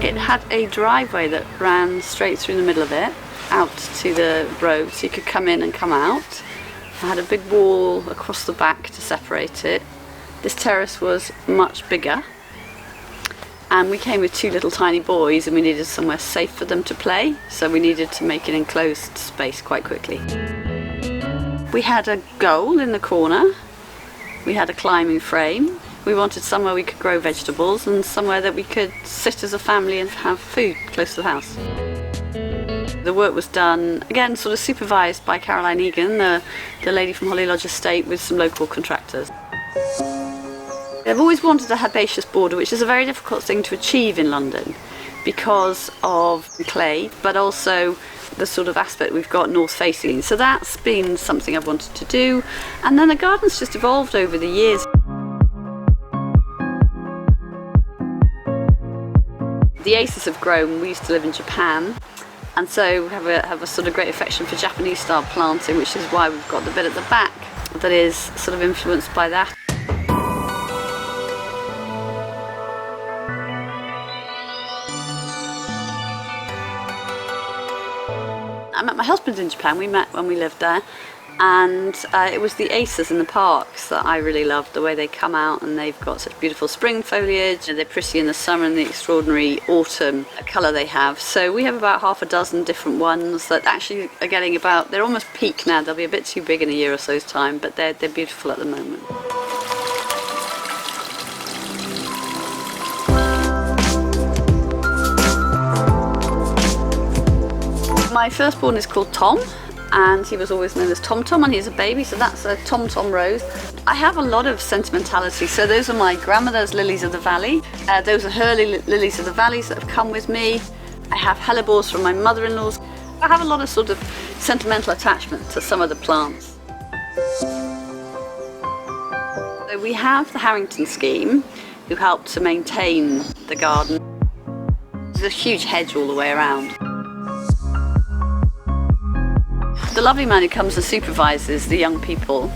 It had a driveway that ran straight through the middle of it, out to the road, so you could come in and come out. It had a big wall across the back to separate it. This terrace was much bigger, and we came with two little tiny boys and we needed somewhere safe for them to play, so we needed to make an enclosed space quite quickly. We had a goal in the corner, we had a climbing frame, we wanted somewhere we could grow vegetables and somewhere that we could sit as a family and have food close to the house. The work was done, again, sort of supervised by Caroline Egan, the lady from Holly Lodge Estate, with some local contractors. I've always wanted a herbaceous border, which is a very difficult thing to achieve in London because of clay, but also the sort of aspect we've got north facing. So that's been something I've wanted to do, and then the garden's just evolved over the years. The aces have grown. We used to live in Japan, and so we have a sort of great affection for Japanese style planting, which is why we've got the bit at the back that is sort of influenced by that. I met my husband in Japan. We met when we lived there, and it was the aces in the parks that I really loved, the way they come out, and they've got such beautiful spring foliage, and they're pretty in the summer and the extraordinary autumn colour they have. So we have about half a dozen different ones that actually are getting about, they're almost peak now. They'll be a bit too big in a year or so's time, but they're beautiful at the moment. My firstborn is called Tom, and he was always known as Tom Tom, and he's a baby, so that's a Tom Tom rose. I have a lot of sentimentality, so those are my grandmother's lilies of the valley. Those are her lilies of the valleys that have come with me. I have hellebores from my mother-in-law's. I have a lot of sort of sentimental attachment to some of the plants. So we have the Harrington scheme, who helped to maintain the garden. There's a huge hedge all the way around. The lovely man who comes and supervises the young people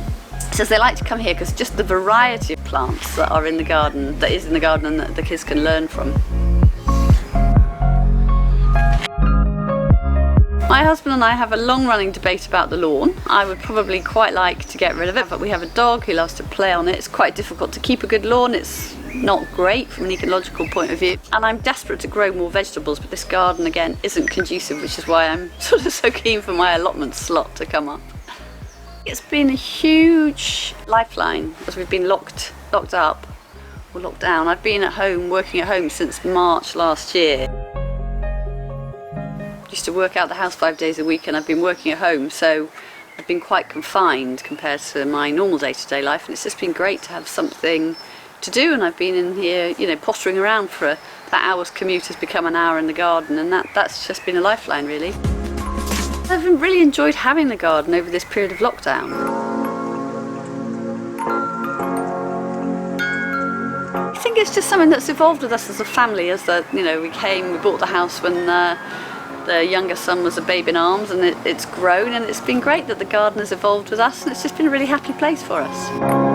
says they like to come here because just the variety of plants that are in the garden, that is in the garden, and that the kids can learn from. My husband and I have a long-running debate about the lawn. I would probably quite like to get rid of it, but we have a dog who loves to play on it. It's quite difficult to keep a good lawn. It's not great from an ecological point of view, and I'm desperate to grow more vegetables, but this garden again isn't conducive, which is why I'm sort of so keen for my allotment slot to come up. It's been a huge lifeline as we've been locked up or locked down. I've been at home, working at home since March last year. Used to work out the house 5 days a week, and I've been working at home, so I've been quite confined compared to my normal day-to-day life, and it's just been great to have something to do. And I've been in here, you know, pottering around for that hour's commute has become an hour in the garden, and that's just been a lifeline, really. I've really enjoyed having the garden over this period of lockdown. I think it's just something that's evolved with us as a family. As we bought the house when the younger son was a babe in arms, and it's grown, and it's been great that the garden has evolved with us, and it's just been a really happy place for us.